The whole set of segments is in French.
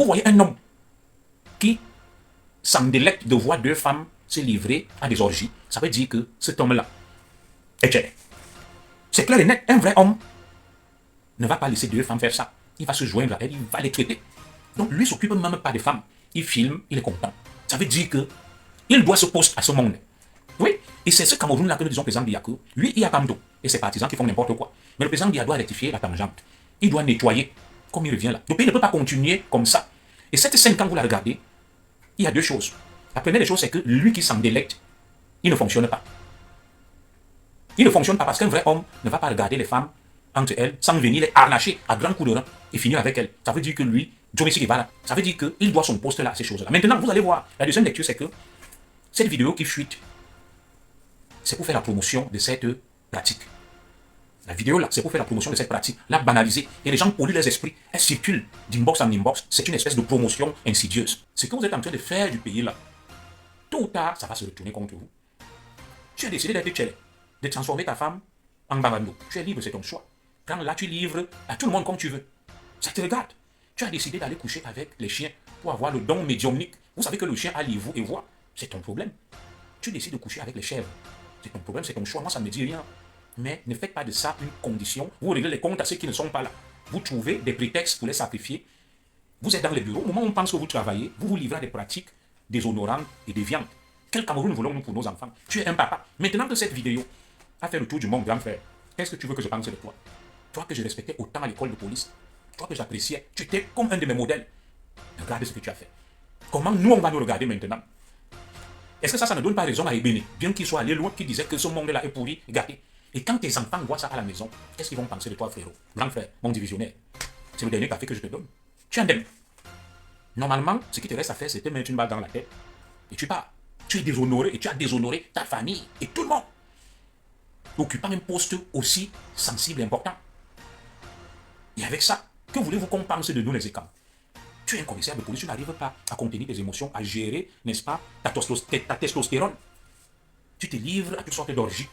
vous voyez un homme qui s'en délecte de voir deux femmes se livrer à des orgies, ça veut dire que cet homme-là est gêné. C'est clair et net, un vrai homme ne va pas laisser deux femmes faire ça. Il va se joindre à elles, il va les traiter. Donc lui s'occupe même pas des femmes. Il filme, il est content. Ça veut dire que il doit se poster à ce monde. Oui, et c'est ce Cameroun-là que nous disons président Biya que lui, il y a Pamdo et ses partisans qui font n'importe quoi. Mais le président Biya doit rectifier la tangente. Il doit nettoyer, comme il revient là. Le pays ne peut pas continuer comme ça. Et cette scène, quand vous la regardez, il y a deux choses. La première des choses, c'est que lui qui s'en délecte, il ne fonctionne pas. Il ne fonctionne pas parce qu'un vrai homme ne va pas regarder les femmes entre elles sans venir les harnacher à grands coups de rein et finir avec elles. Ça veut dire que lui, Johnny Sigibala, ça veut dire qu'il doit son poste là à ces choses-là. Maintenant, vous allez voir, la deuxième lecture, c'est que cette vidéo qui fuite, c'est pour faire la promotion de cette pratique. La vidéo là, c'est pour faire la promotion de cette pratique, la banaliser. Et les gens polluent les esprits, elles circulent d'inbox en inbox. C'est une espèce de promotion insidieuse. Ce que vous êtes en train de faire du pays là, tôt ou tard, ça va se retourner contre vous. Tu as décidé d'être tchèle, de transformer ta femme en babando. Tu es libre, c'est ton choix. Prends-la, tu livres à tout le monde comme tu veux. Ça te regarde. Tu as décidé d'aller coucher avec les chiens pour avoir le don médiumnique. Vous savez que le chien a les vous et voix. C'est ton problème. Tu décides de coucher avec les chèvres. C'est ton problème, c'est ton choix. Moi, ça ne me dit rien. Mais ne faites pas de ça une condition. Vous réglez les comptes à ceux qui ne sont pas là. Vous trouvez des prétextes pour les sacrifier. Vous êtes dans les bureaux. Au moment où on pense que vous travaillez, vous vous livrez à des pratiques déshonorantes et déviantes. Quel Cameroun voulons-nous pour nos enfants? Tu es un papa. Maintenant que cette vidéo a fait le tour du monde, grand frère, qu'est-ce que tu veux que je pense de toi? Toi que je respectais autant à l'école de police, toi que j'appréciais, tu étais comme un de mes modèles. Regarde ce que tu as fait. Comment nous, on va nous regarder maintenant? Est-ce que ça ne donne pas raison à Ebene, bien qu'il soit allé loin, qui disait que ce monde-là est pourri, gâté? Et quand tes enfants voient ça à la maison, qu'est-ce qu'ils vont penser de toi, frérot? Grand frère, mon divisionnaire. C'est le dernier café que je te donne. Tu en aimes. Normalement, ce qui te reste à faire, c'est te mettre une balle dans la tête. Et tu pars. Tu es déshonoré et tu as déshonoré ta famille et tout le monde. Occupant un poste aussi sensible et important. Et avec ça, que voulez-vous qu'on pense de nous les écrans? Tu es un commissaire de police, tu n'arrives pas à contenir tes émotions, à gérer, n'est-ce pas, ta testostérone. Tu te livres à toutes sortes d'orgies,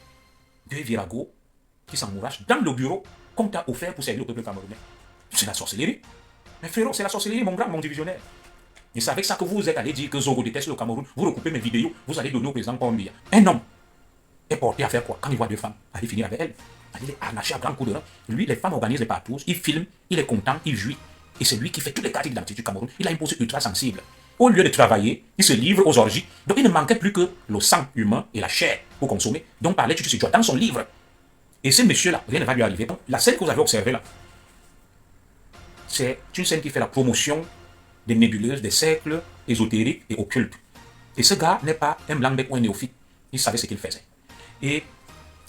de viragos qui s'emmourachent dans le bureau qu'on t'a offert pour servir au peuple camerounais. C'est la sorcellerie. Mais frérot, c'est la sorcellerie, mon grand, mon divisionnaire. Et c'est avec ça que vous êtes allé dire que Zogo déteste le Cameroun. Vous recoupez mes vidéos, vous allez donner au président Biya. Un homme est porté à faire quoi? Quand il voit deux femmes, aller finir avec elles, aller les harnacher à grands coups de rein. Lui, les femmes organisent les partous, il filme, il est content, il jouit. Et c'est lui qui fait toutes les cartes d'identité du Cameroun. Il a une pose ultra sensible. Au lieu de travailler, il se livre aux orgies. Donc il ne manquait plus que le sang humain et la chair pour consommer. Donc par là, tu te situes dans son livre. Et ce monsieur-là, rien ne va lui arriver. Donc, la scène que vous avez observée là, c'est une scène qui fait la promotion des nébuleuses, des cercles ésotériques et occultes. Et ce gars n'est pas un blanc-bec ou un néophyte. Il savait ce qu'il faisait. Et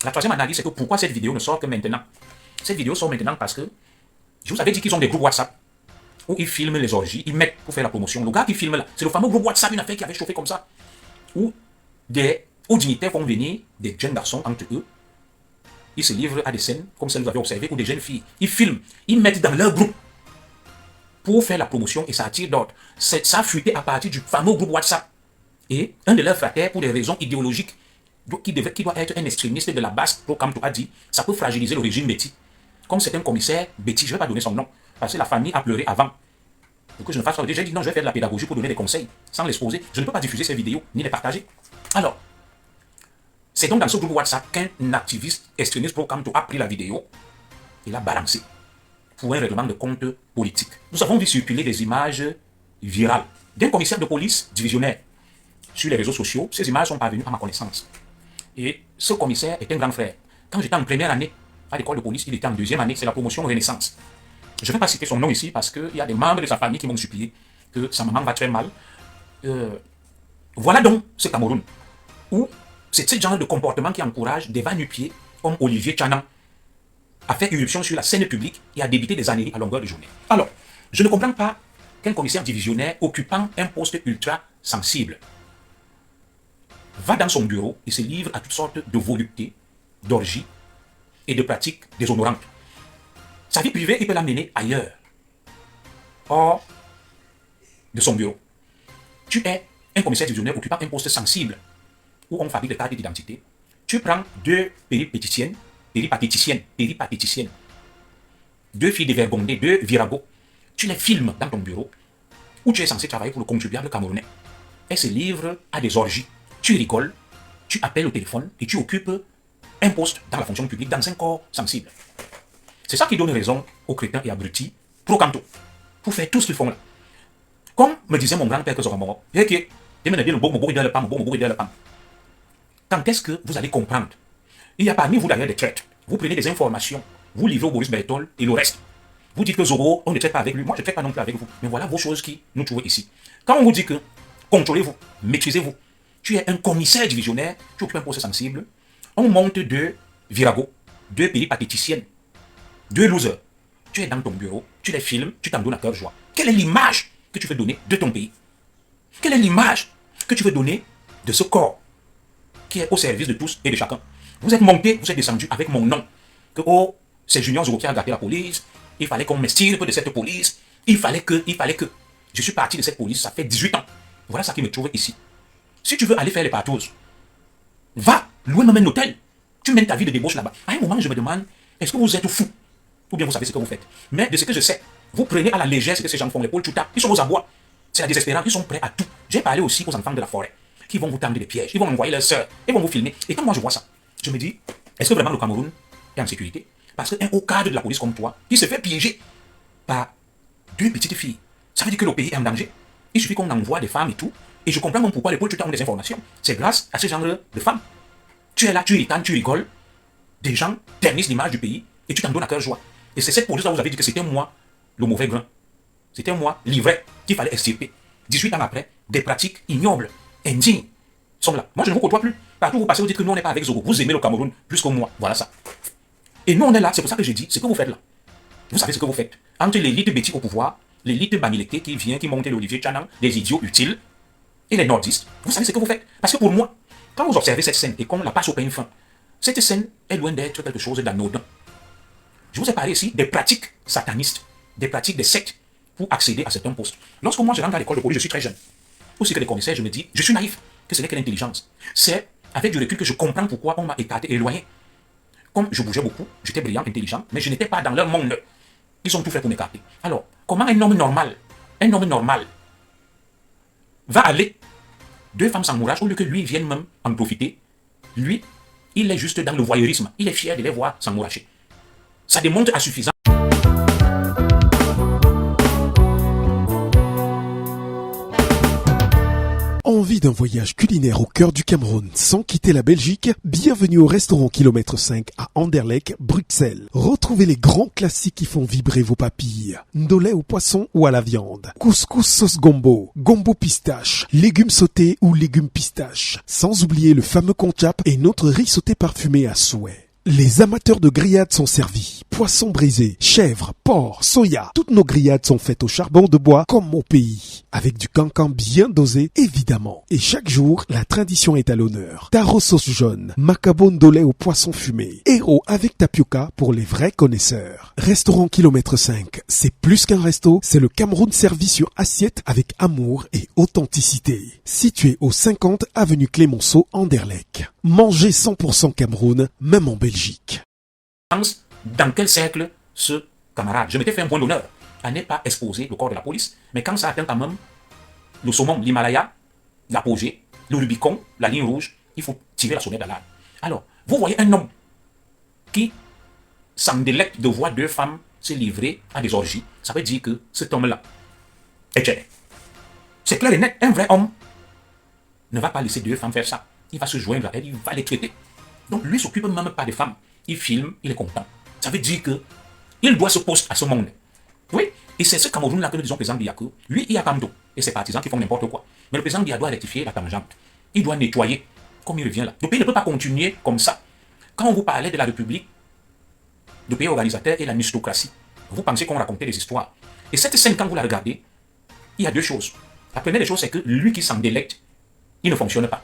la troisième analyse, c'est que pourquoi cette vidéo ne sort que maintenant? Cette vidéo sort maintenant parce que je vous avais dit qu'ils ont des groupes WhatsApp où ils filment les orgies, ils mettent pour faire la promotion. Le gars qui filme là, c'est le fameux groupe WhatsApp, une affaire qui avait chauffé comme ça, où des hauts dignitaires font venir des jeunes garçons entre eux. Ils se livrent à des scènes comme celles que vous avez observées, ou des jeunes filles. Ils filment, ils mettent dans leur groupe pour faire la promotion et ça attire d'autres. Ça a fuité à partir du fameux groupe WhatsApp. Et un de leurs frères, pour des raisons idéologiques, qui doit être un extrémiste de la base, comme tu as dit, ça peut fragiliser le régime Betty. Comme c'est un commissaire Betty, je ne vais pas donner son nom, parce que la famille a pleuré avant. Pour que je ne fasse pas. J'ai dit non, je vais faire de la pédagogie pour donner des conseils, sans l'exposer. Je ne peux pas diffuser ces vidéos, ni les partager. Alors, c'est donc dans ce groupe WhatsApp qu'un activiste extrémiste pro-Camto a pris la vidéo et l'a balancée pour un règlement de compte politique. Nous avons vu circuler des images virales d'un commissaire de police divisionnaire sur les réseaux sociaux. Ces images sont parvenues à ma connaissance. Et ce commissaire est un grand frère. Quand j'étais en première année à l'école de police, il était en deuxième année, c'est la promotion Renaissance. Je ne vais pas citer son nom ici parce qu'il y a des membres de sa famille qui m'ont supplié que sa maman va très mal. Voilà donc ce Cameroun où c'est ce genre de comportement qui encourage des va-nu-pieds comme Olivier Tchanan à faire irruption sur la scène publique et à débiter des âneries à longueur de journée. Alors, je ne comprends pas qu'un commissaire divisionnaire occupant un poste ultra sensible va dans son bureau et se livre à toutes sortes de voluptés, d'orgies et de pratiques déshonorantes. Sa vie privée, il peut l'amener ailleurs, hors de son bureau. Tu es un commissaire divisionnaire occupant un poste sensible où on fabrique des cartes d'identité. Tu prends deux péripatéticiennes, deux filles dévergondées, deux viragos. Tu les filmes dans ton bureau où tu es censé travailler pour le contribuable camerounais. Elle se livre à des orgies. Tu rigoles, tu appelles au téléphone et tu occupes un poste dans la fonction publique, dans un corps sensible. C'est ça qui donne raison aux crétins et abrutis pro-canto, pour faire tout ce qu'ils font là. Comme me disait mon grand-père que Zoramoro, quand est-ce que vous allez comprendre? Il y a parmi vous d'ailleurs des traites. Vous prenez des informations, vous livrez au Boris Bertol et le reste. Vous dites que Zoro, on ne traite pas avec lui. Moi, je ne traite pas non plus avec vous. Mais voilà vos choses qui nous trouvent ici. Quand on vous dit que contrôlez-vous, maîtrisez-vous, tu es un commissaire divisionnaire, tu occupes un poste sensible, on monte deux virago, deux péripatéticiennes, deux losers. Tu es dans ton bureau, tu les filmes, tu t'en donnes à cœur joie. Quelle est l'image que tu veux donner de ton pays? Quelle est l'image que tu veux donner de ce corps qui est au service de tous et de chacun? Vous êtes monté, vous êtes descendu avec mon nom. Que oh, c'est Junior Zoro qui a gâté la police, il fallait qu'on m'extirpe de cette police, il fallait que. Je suis parti de cette police, ça fait 18 ans. Voilà ça qui me trouve ici. Si tu veux aller faire les partous, va louer même un hôtel. Tu mènes ta vie de débauche là-bas. À un moment, je me demande, est-ce que vous êtes fou? Ou bien vous savez ce que vous faites. Mais de ce que je sais, vous prenez à la légère ce que ces gens font. Les Paul Chouta, ils sont aux abois. C'est la désespérance, ils sont prêts à tout. J'ai parlé aussi aux enfants de la forêt, qui vont vous tendre des pièges, ils vont envoyer leurs sœurs, ils vont vous filmer. Et quand moi je vois ça, je me dis, est-ce que vraiment le Cameroun est en sécurité? Parce qu'un haut cadre de la police comme toi, qui se fait piéger par deux petites filles, ça veut dire que le pays est en danger. Il suffit qu'on envoie des femmes et tout. Et je comprends même pourquoi les Paul Chouta ont des informations. C'est grâce à ce genre de femmes. Tu es là, tu ricanes, tu rigoles. Des gens ternissent l'image du pays et tu t'en donnes à cœur joie. Et c'est cette police-là où vous avez dit que c'était moi le mauvais grain. C'était moi l'ivraie qu'il fallait extirper. 18 ans après, des pratiques ignobles, indignes sont là. Moi, je ne vous côtoie plus. Partout où vous passez, vous dites que nous, on n'est pas avec Zoro. Vous aimez le Cameroun plus que moi. Voilà ça. Et nous, on est là. C'est pour ça que je dis, ce que vous faites là. Vous savez ce que vous faites. Entre l'élite Betty au pouvoir, l'élite Bamileke qui vient, qui monte l'Olivier Tchanan, des idiots utiles, et les nordistes, vous savez ce que vous faites. Parce que pour moi, quand vous observez cette scène et qu'on la passe au peigne fin, cette scène est loin d'être quelque chose d'anodin. Je vous ai parlé ici des pratiques satanistes, des pratiques des sectes pour accéder à certains postes. Lorsque moi je rentre à l'école de police, je suis très jeune. Aussi que les commissaires, je me dis, je suis naïf, que ce n'est que l'intelligence. C'est avec du recul que je comprends pourquoi on m'a écarté, éloigné. Comme je bougeais beaucoup, j'étais brillant, intelligent, mais je n'étais pas dans leur monde. Ils ont tout fait pour m'écarter. Alors, comment un homme normal va aller, deux femmes s'encouragent, au lieu que lui vienne même en profiter, lui, il est juste dans le voyeurisme. Il est fier de les voir s'encourager. Ça démontre à suffisance. Envie d'un voyage culinaire au cœur du Cameroun sans quitter la Belgique? Bienvenue au restaurant Kilomètre 5 à Anderlecht, Bruxelles. Retrouvez les grands classiques qui font vibrer vos papilles. Ndolé au poisson ou à la viande. Couscous sauce gombo, gombo pistache, légumes sautés ou légumes pistache. Sans oublier le fameux konchap et notre riz sauté parfumé à souhait. Les amateurs de grillades sont servis. Poissons brisés, chèvres, porc, soya. Toutes nos grillades sont faites au charbon de bois comme au pays. Avec du cancan bien dosé, évidemment. Et chaque jour, la tradition est à l'honneur. Taro sauce jaune, macabo ndolé au poisson fumé. Héros avec tapioca pour les vrais connaisseurs. Restaurant Kilomètre 5, c'est plus qu'un resto, c'est le Cameroun servi sur assiette avec amour et authenticité. Situé au 50 avenue Clémenceau, Anderlecht. Mangez 100% Cameroun, même en Belgique. Dans quel cercle ce camarade? Je m'étais fait un point d'honneur à ne pas exposer le corps de la police, mais quand ça atteint quand même le summum, l'Himalaya, l'apogée, le Rubicon, la ligne rouge, il faut tirer la sonnette d'alarme. Alors, vous voyez un homme qui s'en délecte de voir deux femmes se livrer à des orgies, ça veut dire que cet homme-là est gêné. C'est clair et net, un vrai homme ne va pas laisser deux femmes faire ça. Il va se joindre à elles, il va les traiter. Donc lui ne s'occupe même pas des femmes. Il filme, il est content. Ça veut dire que il doit ce poste à ce monde. Oui, et c'est ce Cameroun-là que nous disons président Biya. Lui, il y a Kamdo et ses partisans qui font n'importe quoi. Mais le président Biya doit rectifier la tangente. Il doit nettoyer, comme il revient là. Le pays ne peut pas continuer comme ça. Quand on vous parlait de la République, le pays organisateur et la mystocratie, vous pensez qu'on racontait des histoires. Et cette scène, quand vous la regardez, il y a deux choses. La première des choses, c'est que lui qui s'en délecte, il ne fonctionne pas.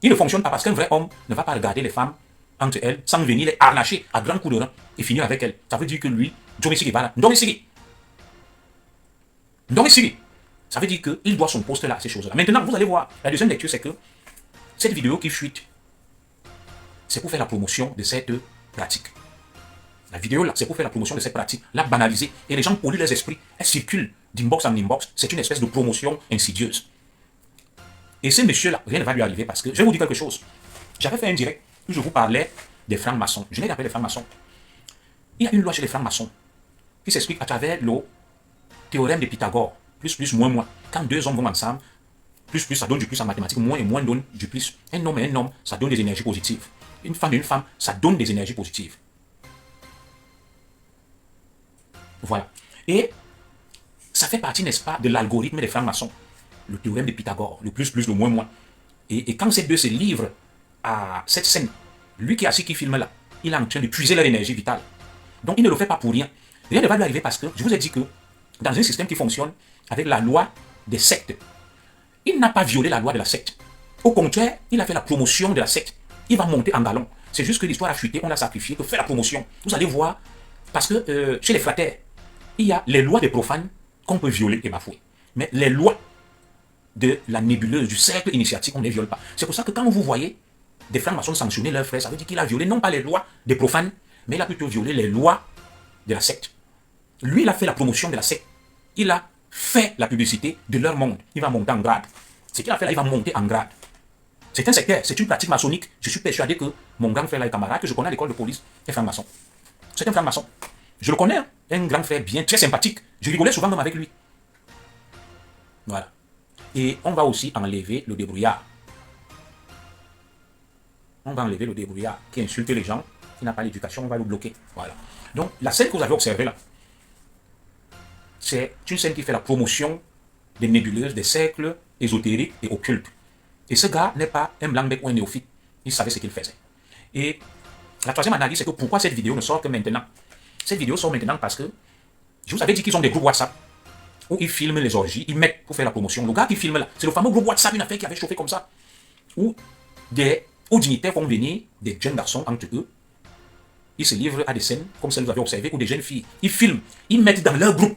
Il ne fonctionne pas parce qu'un vrai homme ne va pas regarder les femmes entre elles sans venir les harnacher à grands coups de rein et finir avec elles. Ça veut dire que lui, Jorisiri va là. Jorisiri. Ça veut dire qu'il doit son poste là à ces choses-là. Maintenant, vous allez voir, la deuxième lecture, c'est que cette vidéo qui fuite, c'est pour faire la promotion de cette pratique. La vidéo, là, c'est pour faire la promotion de cette pratique, la banaliser. Et les gens polluent leurs esprits. Elle circule d'inbox en inbox. C'est une espèce de promotion insidieuse. Et ce monsieur-là, rien ne va lui arriver parce que, je vais vous dire quelque chose. J'avais fait un direct où je vous parlais des francs-maçons. Je n'ai appelé les francs-maçons. Il y a une loi chez les francs-maçons qui s'explique à travers le théorème de Pythagore. Plus, plus, moins, moins. Quand deux hommes vont ensemble, plus, plus, ça donne du plus en mathématiques. Moins et moins donne du plus. Un homme et un homme, ça donne des énergies positives. Une femme et une femme, ça donne des énergies positives. Voilà. Et ça fait partie, n'est-ce pas, de l'algorithme des francs-maçons. Le théorème de Pythagore, le plus, plus, le moins, moins. Et quand ces deux se livrent à cette scène, lui qui est assis, qui filme là, il est en train de puiser leur énergie vitale. Donc il ne le fait pas pour rien. Rien ne va lui arriver parce que, je vous ai dit que, dans un système qui fonctionne avec la loi des sectes, il n'a pas violé la loi de la secte. Au contraire, il a fait la promotion de la secte. Il va monter en galon. C'est juste que l'histoire a fuité, on l'a sacrifié pour faire la promotion. Vous allez voir, parce que chez les fraternes, il y a les lois des profanes qu'on peut violer et bafouer. Mais les lois de la nébuleuse, du cercle initiatique, on ne les viole pas. C'est pour ça que quand vous voyez des francs-maçons sanctionner leurs frères, ça veut dire qu'il a violé non pas les lois des profanes, mais il a plutôt violé les lois de la secte. Lui, il a fait la promotion de la secte. Il a fait la publicité de leur monde. Il va monter en grade. Ce qu'il a fait là, il va monter en grade. C'est un secteur, c'est une pratique maçonnique. Je suis persuadé que mon grand frère là, camarade, que je connais à l'école de police, est franc-maçon. C'est un franc-maçon. Je le connais, hein? Un grand frère bien, très sympathique. Je rigolais souvent même avec lui. Voilà. Et on va aussi enlever le débrouillard. On va enlever le débrouillard qui insulte les gens, qui n'a pas l'éducation, on va le bloquer. Voilà. Donc, la scène que vous avez observée là, c'est une scène qui fait la promotion des nébuleuses, des cercles ésotériques et occultes. Et ce gars n'est pas un blanc-bec ou un néophyte. Il savait ce qu'il faisait. Et la troisième analyse, c'est que pourquoi cette vidéo ne sort que maintenant? Cette vidéo sort maintenant parce que je vous avais dit qu'ils ont des groupes WhatsApp où ils filment les orgies, ils mettent pour faire la promotion. Le gars qui filme là, c'est le fameux groupe WhatsApp, une affaire qui avait chauffé comme ça, où des hauts dignitaires vont venir, des jeunes garçons entre eux, ils se livrent à des scènes comme celles que vous avez observées, ou des jeunes filles. Ils filment, ils mettent dans leur groupe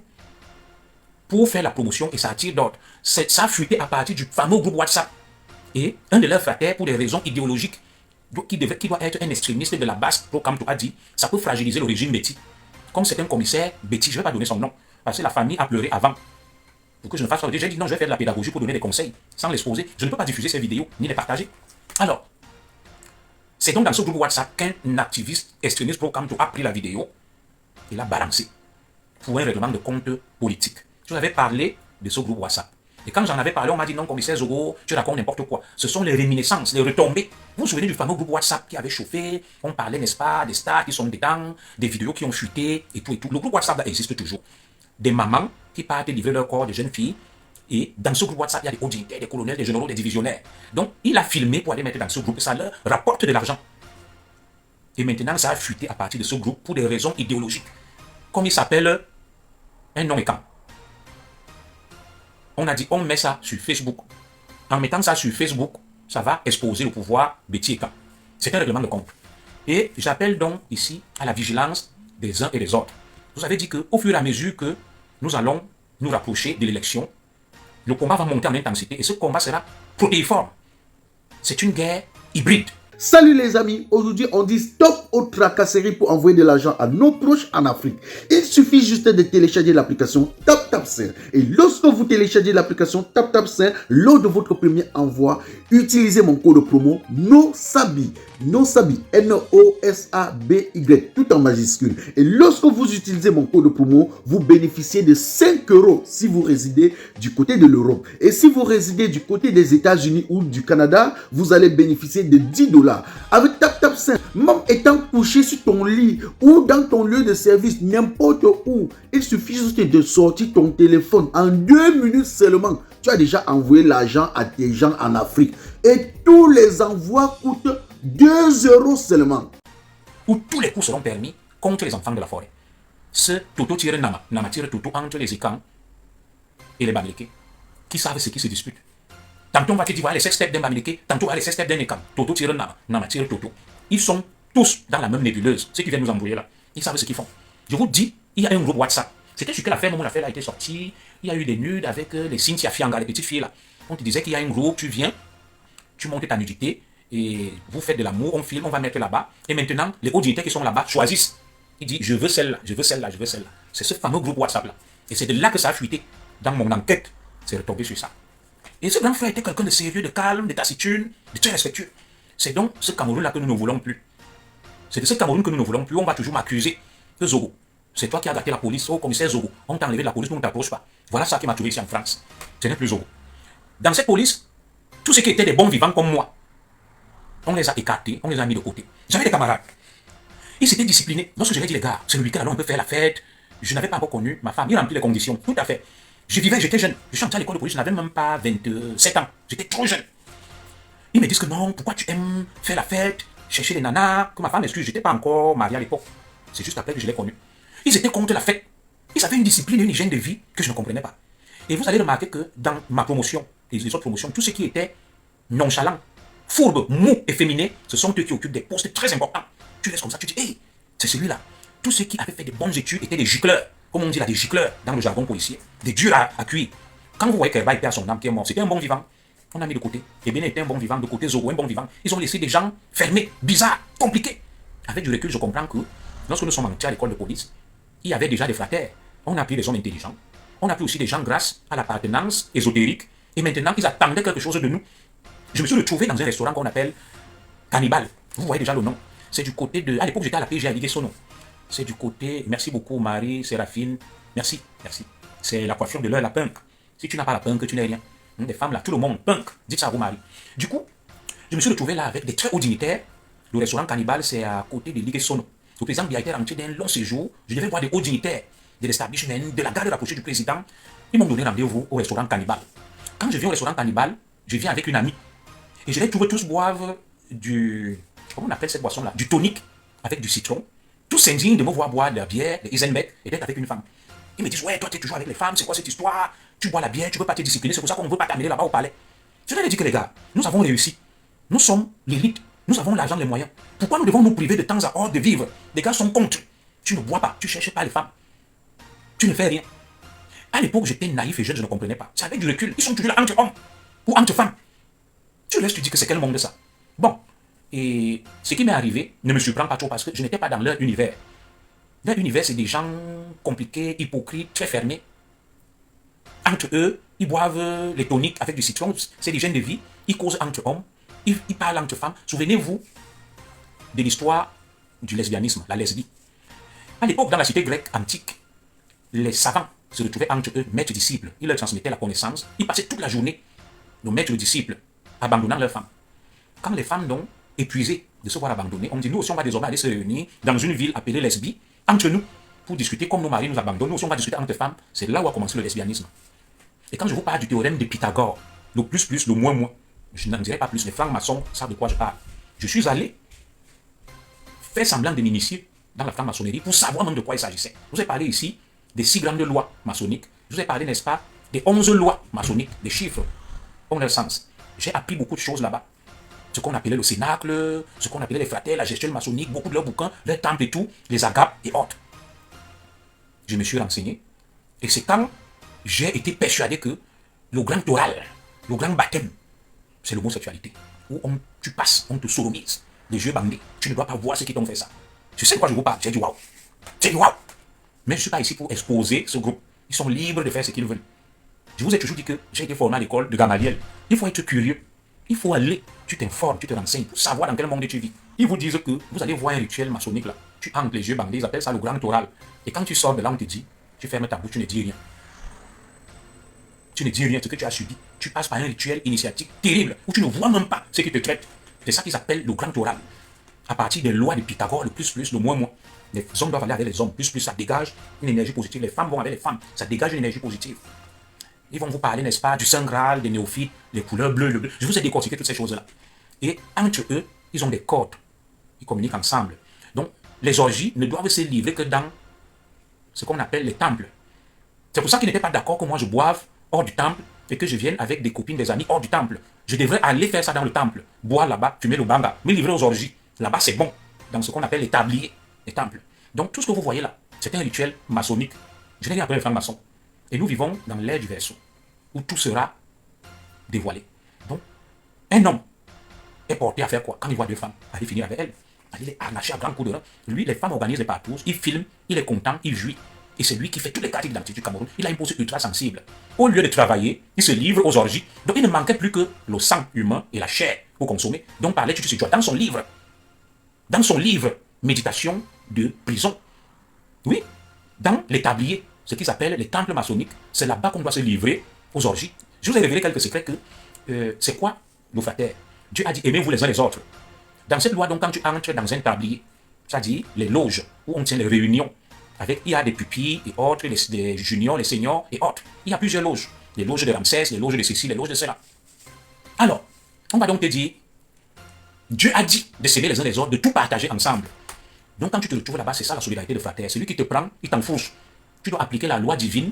pour faire la promotion et ça attire d'autres. Ça a fuité à partir du fameux groupe WhatsApp. Et un de leurs frères, pour des raisons idéologiques, qui doit être un extrémiste de la base, Pro-Camto a dit, ça peut fragiliser le régime Betty. Comme c'est un commissaire Betty, je ne vais pas donner son nom, parce que la famille a pleuré avant. Pour que je ne fasse pas. J'ai dit non, je vais faire de la pédagogie pour donner des conseils, sans l'exposer. Je ne peux pas diffuser ces vidéos, ni les partager. Alors, c'est donc dans ce groupe WhatsApp qu'un activiste extrémiste Pro-Camto a pris la vidéo et l'a balancé pour un règlement de compte politique. Je vous avais parlé de ce groupe WhatsApp. Et quand j'en avais parlé, on m'a dit non, commissaire Zogo, tu racontes n'importe quoi. Ce sont les réminiscences, les retombées. Vous vous souvenez du fameux groupe WhatsApp qui avait chauffé? On parlait, n'est-ce pas, des stars qui sont dedans, des vidéos qui ont chuté et tout et tout. Le groupe WhatsApp là existe toujours. Des mamans qui partent livrer leur corps, des jeunes filles. Et dans ce groupe WhatsApp, il y a des hauts dignitaires, des colonels, des généraux, des divisionnaires. Donc, il a filmé pour aller mettre dans ce groupe. Ça leur rapporte de l'argent. Et maintenant, ça a fuité à partir de ce groupe pour des raisons idéologiques. Comme il s'appelle un nom et camp. On a dit, on met ça sur Facebook. En mettant ça sur Facebook, ça va exposer le pouvoir Betty et Camp. C'est un règlement de compte. Et j'appelle donc ici à la vigilance des uns et des autres. Vous avez dit qu'au fur et à mesure que nous allons nous rapprocher de l'élection, le combat va monter en intensité et ce combat sera protéiforme. C'est une guerre hybride. Salut les amis, aujourd'hui on dit stop aux tracasseries pour envoyer de l'argent à nos proches en Afrique. Il suffit juste de télécharger l'application TapTapSend. Et lorsque vous téléchargez l'application TapTapSend, lors de votre premier envoi, utilisez mon code promo NOSABI. NOSABI, N-O-S-A-B-Y, tout en majuscule. Et lorsque vous utilisez mon code promo, vous bénéficiez de 5 € si vous résidez du côté de l'Europe. Et si vous résidez du côté des États-Unis ou du Canada, vous allez bénéficier de 10 $. Avec TapTapSend, même étant couché sur ton lit ou dans ton lieu de service, n'importe où, il suffit juste de sortir ton téléphone. En 2 minutes seulement, tu as déjà envoyé l'argent à tes gens en Afrique. Et tous les envois coûtent 2 € seulement. Où tous les coups seront permis contre les enfants de la forêt. Ce Toto tire Nama, Nama tire Toto entre les Ikans et les Bamileke, qui savent ce qui se dispute. Tantôt on va te dire, voilà les sextepes d'un Bamileke, tantôt voilà les sextepes d'un Ikam. Toto tire Nama, Nama tire Toto. Ils sont tous dans la même nébuleuse. Ceux qui viennent nous embrouiller là, ils savent ce qu'ils font. Je vous dis, il y a un groupe WhatsApp. C'était sur quelle affaire, mon affaire a été sortie. Il y a eu des nudes avec les Cynthia Fianga, les petites filles là. On te disait qu'il y a un groupe, tu viens, tu montes ta nudité et vous faites de l'amour, on filme, on va mettre là-bas. Et maintenant, les hauts dignitaires qui sont là-bas choisissent Il dit, je veux celle-là, je veux celle-là, je veux celle-là. C'est ce fameux groupe WhatsApp-là. Et c'est de là que ça a fuité. Dans mon enquête, c'est retombé sur ça. Et ce grand frère était quelqu'un de sérieux, de calme, de taciturne, de très respectueux. C'est donc ce Cameroun-là que nous ne voulons plus. C'est de ce Cameroun que nous ne voulons plus. On va toujours m'accuser que Zogo, c'est toi qui as gâté la police. Oh, commissaire Zogo, on t'a enlevé de la police, nous ne t'approche pas. Voilà ça qui m'a trouvé ici en France. Ce n'est plus Zogo. Dans cette police, tous ceux qui étaient des bons vivants comme moi, on les a écartés, on les a mis de côté. J'avais des camarades. Ils s'étaient disciplinés. Lorsque je leur ai dit, les gars, c'est le week-end, alors on peut faire la fête. Je n'avais pas encore connu ma femme. Il remplit les conditions. Tout à fait. Je vivais, j'étais jeune. Je suis entré à l'école de police, je n'avais même pas 27 ans. J'étais trop jeune. Ils me disent que non, pourquoi tu aimes faire la fête, chercher les nanas, que ma femme excuse, je n'étais pas encore marié à l'époque. C'est juste après que je l'ai connu. Ils étaient contre la fête. Ils avaient une discipline, une hygiène de vie que je ne comprenais pas. Et vous allez remarquer que dans ma promotion, et les autres promotions, tous ceux qui étaient nonchalants, fourbes, mous et féminins, ce sont eux qui occupent des postes très importants. Tu laisses comme ça, tu dis, hé, c'est celui-là. Tous ceux qui avaient fait des bonnes études étaient des gicleurs. Comme on dit là, des gicleurs dans le jargon policier. Des durs à cuire. Quand vous voyez qu'Herba était à son âme qui est mort, c'était un bon vivant. On a mis de côté. Et bien était un bon vivant, de côté Zogo, un bon vivant. Ils ont laissé des gens fermés, bizarres, compliqués. Avec du recul, je comprends que lorsque nous sommes entrés à l'école de police, il y avait déjà des fratères. On a pris des hommes intelligents. On a pris aussi des gens grâce à l'appartenance ésotérique. Et maintenant, ils attendaient quelque chose de nous. Je me suis retrouvé dans un restaurant qu'on appelle Cannibal. Vous voyez déjà le nom. C'est du côté de... À l'époque, j'étais à la PG à Ligues-Sono. C'est du côté... Merci beaucoup, Marie, Séraphine. Merci, merci. C'est la coiffure de l'heure, la punk. Si tu n'as pas la punk, tu n'es rien. Des femmes là, tout le monde, punk. Dites ça à vous, Marie. Du coup, je me suis retrouvé là avec des très hauts dignitaires. Le restaurant Cannibal, c'est à côté de Ligues-Sono. Le président Biya était rentré d'un long séjour. Je devais voir des hauts dignitaires de l'establishment, de la garde rapprochée du président. Ils m'ont donné rendez-vous au restaurant Cannibal. Quand je viens au restaurant Cannibal, je viens avec une amie. Et je les trouve tous boivent du... Comment on appelle cette boisson-là? Du tonic avec du citron. Tous s'indignent de me voir boire de la bière, de Eisenbeck, et d'être avec une femme. Ils me disent, ouais, toi, tu es toujours avec les femmes, c'est quoi cette histoire? Tu bois la bière, tu ne veux pas te discipliner, c'est pour ça qu'on ne veut pas t'amener là-bas au palais. Je leur ai dit que les gars, nous avons réussi. Nous sommes l'élite, nous avons l'argent, les moyens. Pourquoi nous devons nous priver de temps à autre de vivre? Les gars sont contre. Tu ne bois pas, tu ne cherches pas les femmes. Tu ne fais rien. À l'époque, j'étais naïf et jeune, je ne comprenais pas. C'est avec du recul. Ils sont toujours là entre hommes ou entre femmes. Tu laisses, tu dis que c'est quel monde de ça? Bon. Et ce qui m'est arrivé ne me surprend pas trop parce que je n'étais pas dans leur univers. Leur univers, c'est des gens compliqués, hypocrites, très fermés. Entre eux, ils boivent les toniques avec du citron, c'est l'hygiène de vie. Ils causent entre hommes, ils parlent entre femmes. Souvenez-vous de l'histoire du lesbianisme, la lesbie. À l'époque, dans la cité grecque antique, les savants se retrouvaient entre eux, maîtres-disciples. Ils leur transmettaient la connaissance. Ils passaient toute la journée, nos maîtres-disciples, abandonnant leurs femmes. Quand les femmes, donc, épuisées de se voir abandonnées, on dit, nous aussi, on va désormais aller se réunir dans une ville appelée Lesbie, entre nous, pour discuter comme nos maris nous abandonnent. Nous aussi, on va discuter entre femmes. C'est là où a commencé le lesbianisme. Et quand je vous parle du théorème de Pythagore, le plus, le moins, je n'en dirai pas plus. Les francs-maçons savent de quoi je parle. Je suis allé faire semblant de m'initier dans la franc-maçonnerie pour savoir même de quoi il s'agissait. Je vous ai parlé ici des 6 grandes lois maçonniques. Je vous ai parlé, n'est-ce pas, des 11 lois maçonniques, des chiffres ont leur sens. J'ai appris beaucoup de choses là-bas. Ce qu'on appelait le cénacle, ce qu'on appelait les fratères, la gestion maçonnique, beaucoup de leurs bouquins, leurs temples et tout, les agapes et autres. Je me suis renseigné. Et c'est quand j'ai été persuadé que le grand oral, le grand baptême, c'est l'homosexualité. Où tu passes, on te sodomise, les yeux bandés. Tu ne dois pas voir ceux qui t'ont fait ça. Tu sais de quoi je vous parle? J'ai dit waouh. J'ai dit waouh. Mais je ne suis pas ici pour exposer ce groupe. Ils sont libres de faire ce qu'ils veulent. Je vous ai toujours dit que j'ai été formé à l'école de Gamaliel. Il faut être curieux. Il faut aller, tu t'informes, tu te renseignes pour savoir dans quel monde tu vis. Ils vous disent que vous allez voir un rituel maçonnique là. Tu entres les yeux bandés, ils appellent ça le grand oral. Et quand tu sors de là, on te dit, tu fermes ta bouche, tu ne dis rien. Tu ne dis rien de ce que tu as subi. Tu passes par un rituel initiatique terrible où tu ne vois même pas ce qui te traite. C'est ça qu'ils appellent le grand oral. À partir des lois de Pythagore, le plus, le moins. Les hommes doivent aller avec les hommes, plus, ça dégage une énergie positive. Les femmes vont avec les femmes, ça dégage une énergie positive. Ils vont vous parler, n'est-ce pas, du Saint Graal, des néophytes, les couleurs bleues, le bleu. Je vous ai décortiqué toutes ces choses-là. Et entre eux, ils ont des codes. Ils communiquent ensemble. Donc, les orgies ne doivent se livrer que dans ce qu'on appelle les temples. C'est pour ça qu'ils n'étaient pas d'accord que moi je boive hors du temple et que je vienne avec des copines, des amis hors du temple. Je devrais aller faire ça dans le temple. Boire là-bas, fumer le banga, me livrer aux orgies. Là-bas, c'est bon. Dans ce qu'on appelle les tabliers, les temples. Donc, tout ce que vous voyez là, c'est un rituel maçonnique. Je n'ai rien appris les francs-maçons. Et nous vivons dans l'ère du Verseau, où tout sera dévoilé. Donc, un homme est porté à faire quoi? Quand il voit deux femmes, aller finir avec elles. Il est harnaché à grands coups de rein. Lui, les femmes organisent les partous, il filme, il est content, il jouit. Et c'est lui qui fait toutes les quartiers d'identité du Cameroun. Il a une posture ultra sensible. Au lieu de travailler, il se livre aux orgies. Donc il ne manquait plus que le sang humain et la chair pour consommer. Donc parlait Tutu Sedjoua dans son livre, Méditation de prison. Oui, dans les tabliers, ce qui s'appelle les temples maçonniques, c'est là-bas qu'on doit se livrer aux orgies. Je vous ai révélé quelques secrets que c'est quoi nos frères? Dieu a dit aimez-vous les uns les autres. Dans cette loi, donc, quand tu entres dans un tablier, c'est-à-dire les loges où on tient les réunions, il y a des pupilles et autres, des juniors, les seniors et autres. Il y a plusieurs loges. Les loges de Ramsès, les loges de ceci, les loges de cela. Alors, on va donc te dire, Dieu a dit de s'aimer les uns les autres, de tout partager ensemble. Donc quand tu te retrouves là-bas, c'est ça la solidarité de fratère. Celui qui te prend, il t'enfonce. Tu dois appliquer la loi divine,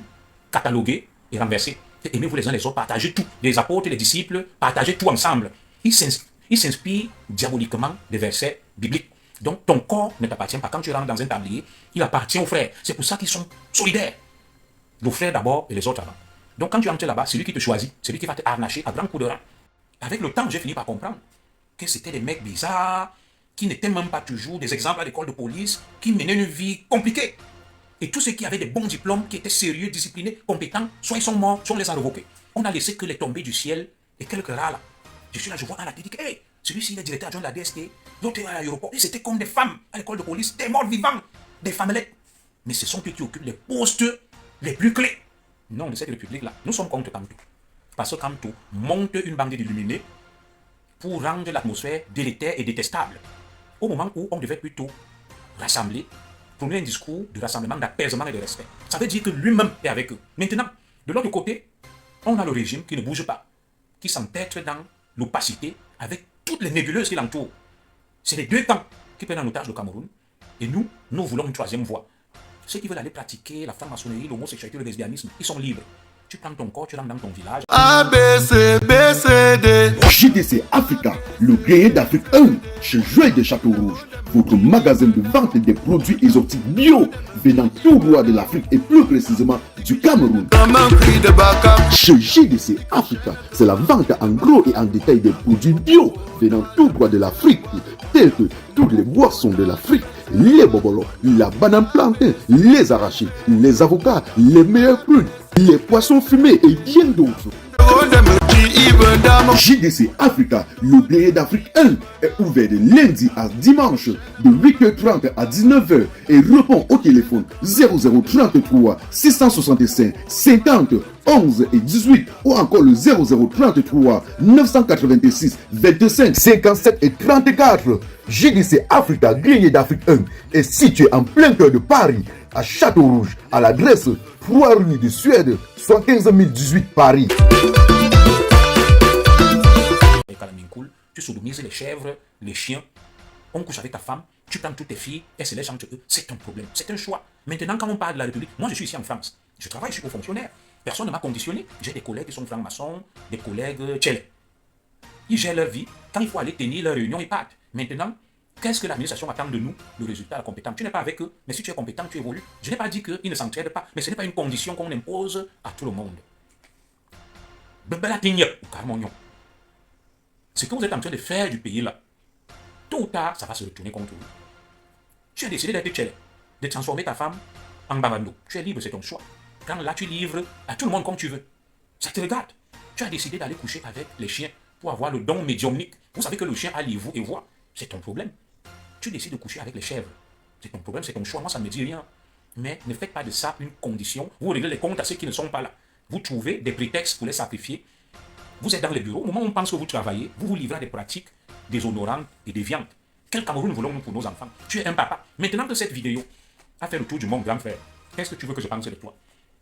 cataloguer et renverser. Aimez-vous les uns les autres, partagez tout. Les apôtres, les disciples, partagez tout ensemble. Il s'inspire diaboliquement des versets bibliques. Donc ton corps ne t'appartient pas. Quand tu rentres dans un tablier, il appartient aux frères. C'est pour ça qu'ils sont solidaires. Nos frères d'abord et les autres avant. Donc quand tu entres là-bas, c'est lui qui te choisit. C'est lui qui va te harnacher à grands coups de rein. Avec le temps, j'ai fini par comprendre que c'était des mecs bizarres, qui n'étaient même pas toujours des exemples à l'école de police, qui menaient une vie compliquée. Et tous ceux qui avaient des bons diplômes, qui étaient sérieux, disciplinés, compétents, soit ils sont morts, soit on les a revoqués. On a laissé que les tombées du ciel et quelques rats là. Je suis là, je vois à la télé que hey, celui-ci il est directeur adjoint de la DST, l'autre est à l'aéroport. Et c'était comme des femmes à l'école de police, des morts vivants, des femmelettes. Mais ce sont eux qui occupent les postes les plus clés. Non, de cette république-là, nous sommes contre Kamto. Parce que Kamto monte une bande d'illuminés pour rendre l'atmosphère délétère et détestable. Au moment où on devait plutôt rassembler, prôner un discours de rassemblement, d'apaisement et de respect. Ça veut dire que lui-même est avec eux. Maintenant, de l'autre côté, on a le régime qui ne bouge pas, qui s'empêtre dans l'opacité avec toutes les nébuleuses qui l'entourent. C'est les deux camps qui prennent en otage le Cameroun. Et nous voulons une troisième voie. Ceux qui veulent aller pratiquer la franc-maçonnerie, l'homosexualité, le lesbianisme, ils sont libres. Tu prends ton corps, tu rentres dans ton village. ABCBCD. JDC Africa, le grenier d'Afrique 1, chez Joël de Château-Rouge, votre magasin de vente des produits exotiques bio venant tout droit de l'Afrique et plus précisément du Cameroun. Chez JDC Africa, c'est la vente en gros et en détail des produits bio venant tout droit de l'Afrique, tels que toutes les boissons de l'Afrique, les bobolos, la banane plantain, les arachides, les avocats, les meilleurs prunes, les poissons fumés et bien d'autres. JDC Africa, le grenier d'Afrique 1, est ouvert de lundi à dimanche de 8h30 à 19h et répond au téléphone 0033 665 50 11 et 18 ou encore le 0033 986 25 57 et 34. JDC Africa, grenier d'Afrique 1, est situé en plein cœur de Paris, à Château-Rouge, à l'adresse 3 rue de Suède, 75 018 Paris. Tu sodomises les chèvres, les chiens, on couche avec ta femme, tu prends toutes tes filles, elles se laissent entre eux, c'est un problème, c'est un choix. Maintenant, quand on parle de la République, moi je suis ici en France, je travaille, je suis haut fonctionnaire, personne ne m'a conditionné, j'ai des collègues qui sont francs-maçons, des collègues tchèlés. Ils gèrent leur vie, quand il faut aller tenir leur réunion, ils partent. Maintenant, qu'est-ce que l'administration attend de nous? Le résultat, la compétence. Tu n'es pas avec eux, mais si tu es compétent, tu évolues. Je n'ai pas dit qu'ils ne s'entraident pas, mais ce n'est pas une condition qu'on impose à tout le monde. Ce que vous êtes en train de faire du pays là, tôt ou tard, ça va se retourner contre vous. Tu as décidé d'être tchèlé, de transformer ta femme en babando. Tu es libre, c'est ton choix. Quand là, tu livres à tout le monde comme tu veux. Ça te regarde. Tu as décidé d'aller coucher avec les chiens pour avoir le don médiumnique. Vous savez que le chien a livre et voix. C'est ton problème. Tu décides de coucher avec les chèvres. C'est ton problème, c'est ton choix. Moi, ça ne me dit rien. Mais ne faites pas de ça une condition. Vous réglez les comptes à ceux qui ne sont pas là. Vous trouvez des prétextes pour les sacrifier. Vous êtes dans les bureaux, au moment où on pense que vous travaillez, vous vous livrez à des pratiques déshonorantes et déviantes. Quel Cameroun voulons-nous pour nos enfants? Tu es un papa. Maintenant que cette vidéo a fait le tour du monde, grand frère, qu'est-ce que tu veux que je pense de toi?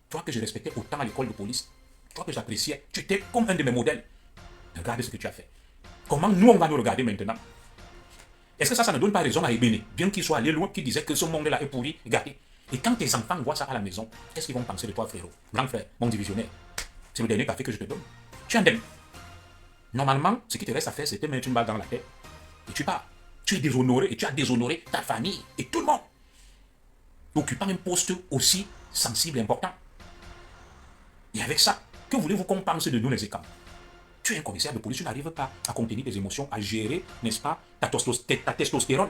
Toi que je respectais autant à l'école de police, toi que j'appréciais, tu étais comme un de mes modèles. Regarde ce que tu as fait. Comment nous, on va nous regarder maintenant? Est-ce que ça ne donne pas raison à Ebene, bien qu'il soit allé loin, qui disait que ce monde-là est pourri, gâté? Et quand tes enfants voient ça à la maison, qu'est-ce qu'ils vont penser de toi, frérot? Grand frère, mon divisionnaire, c'est le dernier café que je te donne. Tu en aimes. Normalement, ce qui te reste à faire, c'est te mettre une balle dans la tête et tu pars. Tu es déshonoré et tu as déshonoré ta famille et tout le monde. Occupant un poste aussi sensible et important. Et avec ça, que voulez-vous qu'on pense de nous les écans? Tu es un commissaire de police, tu n'arrives pas à contenir tes émotions, à gérer, n'est-ce pas, ta testostérone.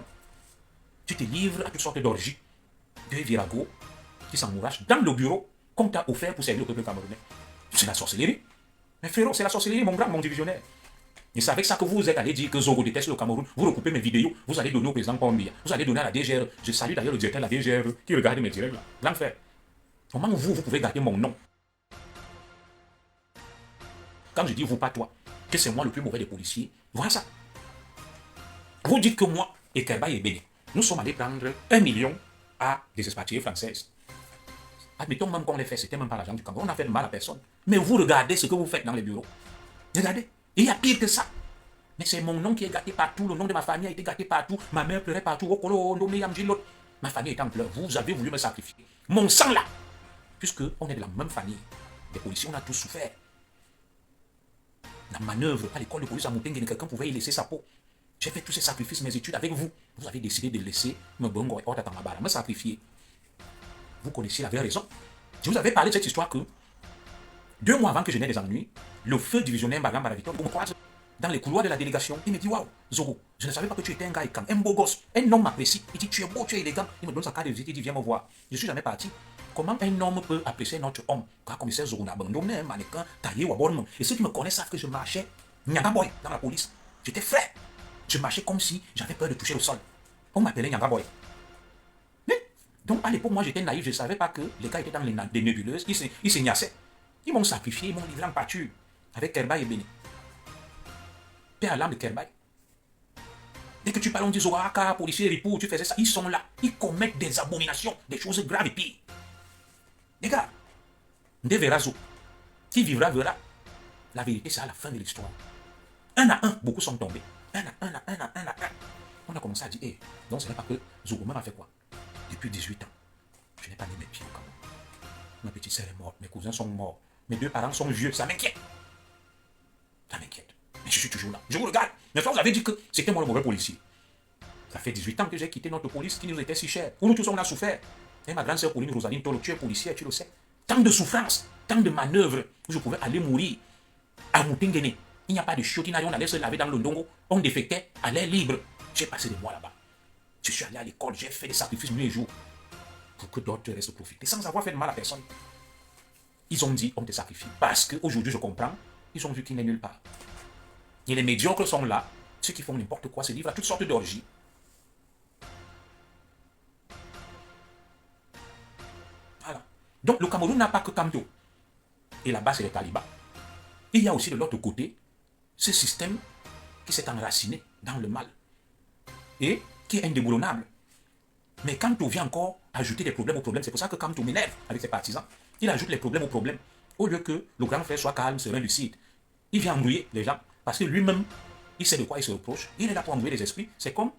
Tu te livres à toutes sortes d'orgies, de virago, qui s'enmourachent dans le bureau qu'on t'a offert pour servir au peuple camerounais. C'est la sorcellerie. Mais frérot, c'est la sorcellerie, mon grand, mon divisionnaire. Et c'est avec ça que vous êtes allé dire que Zogo déteste le Cameroun. Vous recoupez mes vidéos, vous allez donner au président Pombiya, vous allez donner à la DGR. Je salue d'ailleurs le directeur de la DGR qui regarde mes directs là. Grand frère. Comment vous pouvez garder mon nom? Quand je dis vous, pas toi, que c'est moi le plus mauvais des policiers, voilà ça. Vous dites que moi et Kerba et Béné, nous sommes allés prendre 1 million à des expatriés françaises. Admettons même qu'on les fait, c'était même pas l'argent du Cameroun, on n'a fait de mal à personne. Mais vous regardez ce que vous faites dans les bureaux. Regardez. Et il y a pire que ça. Mais c'est mon nom qui est gâté partout, le nom de ma famille a été gâté partout, ma mère pleurait partout, ma famille est en pleurs, vous avez voulu me sacrifier. Mon sang là, puisque on est de la même famille, les policiers, on a tous souffert. La manœuvre à l'école de police à Moutengue, quelqu'un pouvait y laisser sa peau. J'ai fait tous ces sacrifices, mes études avec vous. Vous avez décidé de laisser me sacrifier. Vous connaissiez la vraie raison. Je vous avais parlé de cette histoire que 2 mois avant que je n'aie des ennuis, le feu divisionnaire Mbagamba Victor me croise dans les couloirs de la délégation. Il me dit, waouh, Zogo, je ne savais pas que tu étais un gars écam, un beau gosse, un homme apprécié. Il dit, tu es beau, tu es élégant. Il me donne sa carte de visite, il dit, viens me voir. Je ne suis jamais parti. Comment un homme peut apprécier notre homme? Quand commissaire Zogo n'a abandonné un mannequin taillé ou abonnement. Et ceux qui me connaissent savent que je marchais Nyanga Boy dans la police. J'étais frais. Je marchais comme si j'avais peur de toucher le sol. On m'appelait Nyanga Boy. Donc à l'époque, moi j'étais naïf, je ne savais pas que les gars étaient dans des nébuleuses, ils se niassaient. Ils m'ont sacrifié, ils m'ont livré en pâture avec Kerba et Béni. Père à l'âme de Kerba. Dès que tu parles, on dit Zoaka, policier, ripou, tu faisais ça. Ils sont là, ils commettent des abominations, des choses graves et pires. Les gars, Nde verra Zo. Qui vivra, verra. La vérité, c'est à la fin de l'histoire. Un à un, beaucoup sont tombés. Un à un. On a commencé à dire, hé, donc ce n'est pas que Zogo même a fait quoi? Depuis 18 ans, je n'ai pas mis mes pieds au Cameroun. Ma petite sœur est morte, mes cousins sont morts, mes 2 parents sont vieux, ça m'inquiète. Ça m'inquiète. Mais je suis toujours là. Je vous regarde. Mais fois, vous avez dit que c'était moi le mauvais policier. Ça fait 18 ans que j'ai quitté notre police qui nous était si chère. Où nous tous on a souffert. Et ma grande sœur Pauline Rosaline Tolo, tu es policière, tu le sais. Tant de souffrances, tant de manœuvres où je pouvais aller mourir. À Moutenguene, il n'y a pas de chiotinage, on allait se laver dans le Ndongo, on défectait à l'air libre. J'ai passé des mois là-bas. Je suis allé à l'école, j'ai fait des sacrifices nuit et jour pour que d'autres restent profiter sans avoir fait de mal à personne. Ils ont dit, on te sacrifie. Parce qu'aujourd'hui, je comprends, ils ont vu qu'il n'est nulle part. Et les médiocres sont là, ceux qui font n'importe quoi se livrent à toutes sortes d'orgies. Voilà. Donc le Cameroun n'a pas que Kamto. Et là-bas, c'est les talibans. Il y a aussi de l'autre côté ce système qui s'est enraciné dans le mal et qui est indéboulonnable. Mais Kamto vient encore ajouter des problèmes aux problèmes. C'est pour ça que Kamto m'énerve avec ses partisans. Il ajoute les problèmes aux problèmes. Au lieu que le grand frère soit calme, serein, lucide. Il vient embrouiller les gens. Parce que lui-même, il sait de quoi il se reproche. Il est là pour embrouiller les esprits. C'est comme,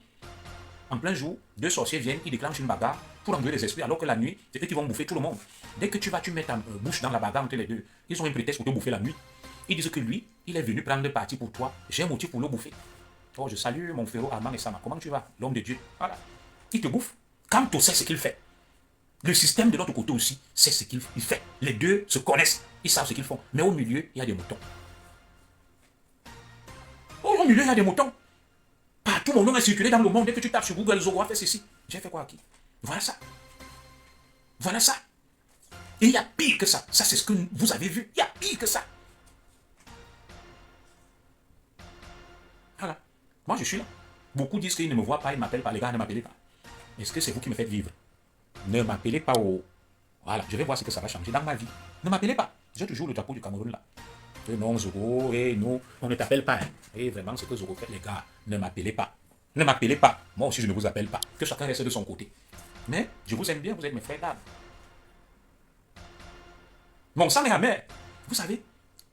en plein jour, 2 sorciers viennent, ils déclenchent une bagarre pour embrouiller les esprits, alors que la nuit, c'est eux qui vont bouffer tout le monde. Dès que tu mets ta bouche dans la bagarre entre les deux, ils ont un prétexte pour te bouffer la nuit. Ils disent que lui, il est venu prendre parti pour toi. J'ai un motif pour le bouffer. Oh, je salue mon frérot Armand et Sama. Comment tu vas, l'homme de Dieu? Voilà. Il te bouffe. Quand tu sais ce qu'il fait. Le système de l'autre côté aussi sait ce qu'il fait. Les deux se connaissent. Ils savent ce qu'ils font. Mais au milieu, il y a des moutons. Au milieu, il y a des moutons. Partout, mon nom est circulé dans le monde. Dès que tu tapes sur Google, Zogo a fait ceci. J'ai fait quoi à qui? Voilà ça. Voilà ça. Et il y a pire que ça. Ça, c'est ce que vous avez vu. Il y a pire que ça. Voilà. Moi, je suis là. Beaucoup disent qu'ils ne me voient pas, ils ne m'appellent pas. Les gars, ne m'appellez pas. Est-ce que c'est vous qui me faites vivre? Ne m'appelez pas au... Voilà, je vais voir ce que ça va changer dans ma vie. Ne m'appelez pas. J'ai toujours le drapeau du Cameroun là. Et non, Zogo, et nous, on ne t'appelle pas. Et vraiment, ce que Zogo fait, les gars, ne m'appelez pas. Ne m'appelez pas. Moi aussi, je ne vous appelle pas. Que chacun reste de son côté. Mais je vous aime bien, vous êtes mes frères d'âme. Mon sang est amer. Vous savez,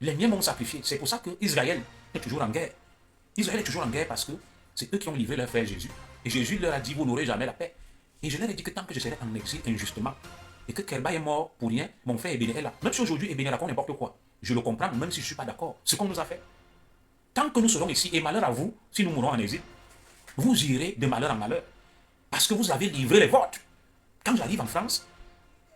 les miens m'ont sacrifié. C'est pour ça que Israël est toujours en guerre. Israël est toujours en guerre parce que c'est eux qui ont livré leur frère Jésus. Et Jésus leur a dit, vous n'aurez jamais la paix. Et je leur ai dit que tant que je serai en exil injustement, et que Kerba est mort pour rien, mon frère Ebene est là. Même si aujourd'hui Ebene raconte n'importe quoi, je le comprends, même si je ne suis pas d'accord. Ce qu'on nous a fait. Tant que nous serons ici, et malheur à vous, si nous mourons en exil, vous irez de malheur en malheur. Parce que vous avez livré les vôtres. Quand j'arrive en France,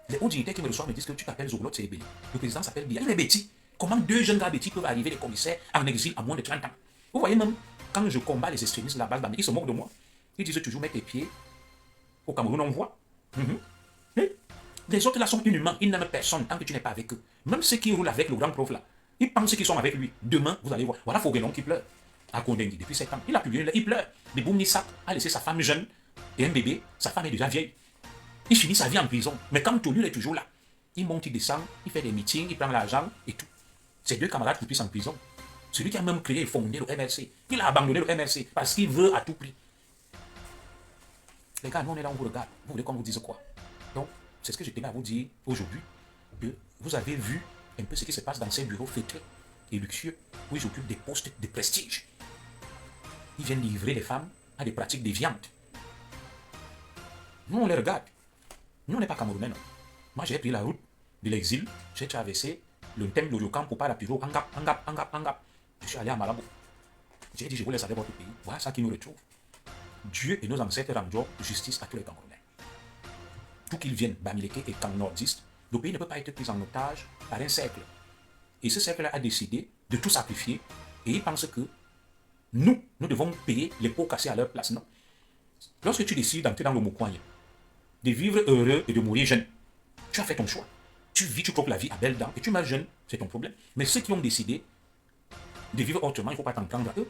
les hauts dignitaires qui me reçoivent me disent que tu t'appelles Zoglot, c'est Ebene. Le président s'appelle Biya. Il est bêtis. Comment 2 jeunes gars bêtis peuvent arriver, les commissaires, en exil à moins de 30 ans? Vous voyez même, quand je combats les extrémistes, la base d'Amérique, ils se moquent de moi. Ils disent toujours, mets tes pieds Au Cameroun, on voit. Mais les autres là sont inhumains. Ils n'aiment personne tant que tu n'es pas avec eux. Même ceux qui roulent avec le grand prof là, ils pensent qu'ils sont avec lui. Demain, vous allez voir. Voilà Foguelon qui pleure. À Kondengi, depuis 7 ans. Il a publié, il pleure. De Boumnissak a laissé sa femme jeune et un bébé. Sa femme est déjà vieille. Il finit sa vie en prison. Mais quand Tolu est toujours là, il monte, il descend, il fait des meetings, il prend l'argent et tout. Ses 2 camarades foutus en prison. Celui qui a même créé et fondé le MRC. Il a abandonné le MRC parce qu'il veut à tout prix. Les gars, nous on est là, on vous regarde. Vous voulez qu'on vous dise quoi? Donc, c'est ce que je tenais à vous dire aujourd'hui. Vous avez vu un peu ce qui se passe dans ces bureaux feutrés et luxueux où ils occupent des postes de prestige. Ils viennent livrer les femmes à des pratiques déviantes. Nous, on les regarde. Nous, on n'est pas Camerounais, non. Moi, j'ai pris la route de l'exil. J'ai traversé le thème de l'Oriocan pour pas la Piro, Angap. Je suis allé à Malabo. J'ai dit, je vous laisse avec votre pays. Voilà ça qui nous retrouve. Dieu et nos ancêtres rendront justice à tous les Camerounais. D'où qu'ils viennent, Bamileke et Camp Nordiste, le pays ne peut pas être pris en otage par un cercle. Et ce cercle-là a décidé de tout sacrifier et ils pensent que nous devons payer les pots cassés à leur place. Non. Lorsque tu décides d'entrer dans le Mokouanye, de vivre heureux et de mourir jeune, tu as fait ton choix. Tu vis, tu croques la vie à belles dents et tu meurs jeune, c'est ton problème. Mais ceux qui ont décidé de vivre autrement, il ne faut pas t'en prendre à eux,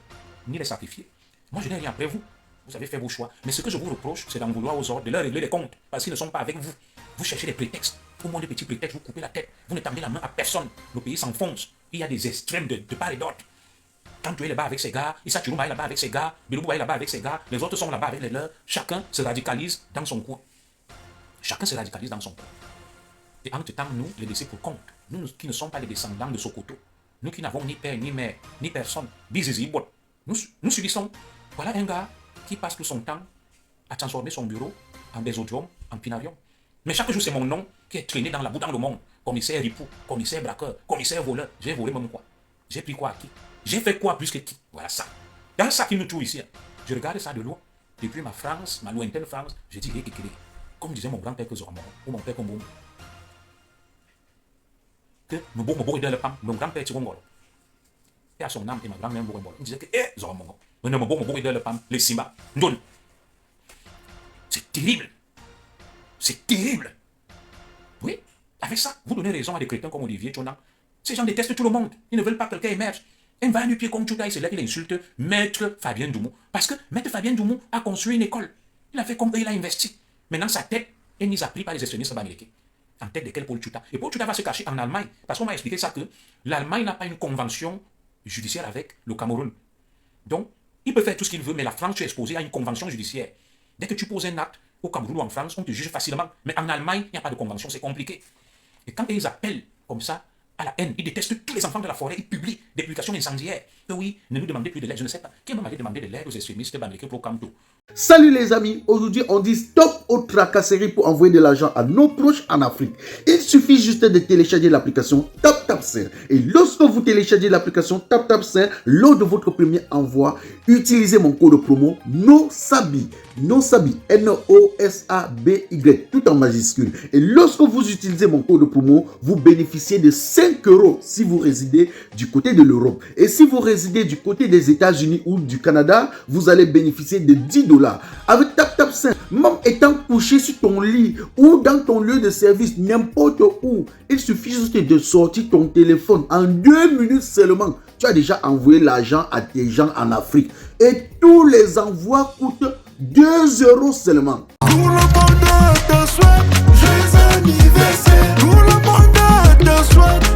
ni les sacrifier. Moi, je n'ai rien après vous. Vous avez fait vos choix. Mais ce que je vous reproche, c'est d'en vouloir aux autres, de leur régler les comptes, parce qu'ils ne sont pas avec vous. Vous cherchez des prétextes. Au moins des petits prétextes, vous coupez la tête. Vous ne tendez la main à personne. Le pays s'enfonce. Il y a des extrêmes de part et d'autre. Quand tu es là-bas avec ses gars, Issa Chourouma est là-bas avec ses gars, Bilobou est là-bas avec ses gars, les autres sont là-bas avec les leurs. Chacun se radicalise dans son coin. Chacun se radicalise dans son coin. Et en temps, nous, les laisser pour compte. Nous qui ne sommes pas les descendants de Sokoto. Nous qui n'avons ni père, ni mère, ni personne. Nous subissons. Voilà un gars qui passe tout son temps à transformer son bureau en désodium, en pinarium. Mais chaque jour, c'est mon nom qui est traîné dans la boue dans le monde. Commissaire Ripou, commissaire braqueur, commissaire voleur. J'ai volé même quoi? J'ai pris quoi à qui? J'ai fait quoi plus que qui? Voilà ça. Dans ça qui nous tue ici. Je regarde ça de loin. Depuis ma France, ma lointaine France, je dis, comme disait mon grand-père que Zormon, ou mon père Kombo, que mon grand-père Tirongolo, et à son âme, et ma grand-mère Mboro, il disait que, Zormon, mon grand-père le Pam, les Simba, Ndon. C'est terrible. C'est terrible. Oui, avec ça, vous donnez raison à des chrétiens comme Olivier Tchonan. Ces gens détestent tout le monde. Ils ne veulent pas que quelqu'un émerge. Un va à nu-pied comme Tchouta, il se lève, il insulte Maître Fabien Doumou. Parce que Maître Fabien Doumou a construit une école. Il a fait comme eux, il a investi. Maintenant, sa tête est mise à prix par les extrémistes bamileke. En tête de quel Paul Tchouta. Et Paul Tchouta va se cacher en Allemagne. Parce qu'on m'a expliqué ça que l'Allemagne n'a pas une convention judiciaire avec le Cameroun. Donc, il peut faire tout ce qu'il veut, mais la France, tu es exposé à une convention judiciaire. Dès que tu poses un acte au Cameroun ou en France, on te juge facilement. Mais en Allemagne, il n'y a pas de convention, c'est compliqué. Et quand ils appellent comme ça à la haine, ils détestent tous les enfants de la forêt, ils publient des publications incendiaires. Que oui, ne nous demandez plus de l'aide, je ne sais pas. Qui m'a demandé de l'aide aux extrémistes bamileke pour Camto? Salut les amis, aujourd'hui on dit stop aux tracasseries pour envoyer de l'argent à nos proches en Afrique. Il suffit juste de télécharger l'application TapTapSend. Et lorsque vous téléchargez l'application TapTapSend, lors de votre premier envoi, utilisez mon code promo NOSABI, N-O-S-A-B-Y, tout en majuscule. Et lorsque vous utilisez mon code promo, vous bénéficiez de 5 € si vous résidez du côté de l'Europe. Et si vous résidez du côté des États-Unis ou du Canada, vous allez bénéficier de 10 $. Avec TapTapSend, même étant couché sur ton lit ou dans ton lieu de service, n'importe où, il suffit juste de sortir ton téléphone. En 2 minutes seulement, tu as déjà envoyé l'argent à tes gens en Afrique. Et tous les envois coûtent 2 € seulement. Tout le monde te souhaite joyeux anniversaire. Tout le monde te souhaite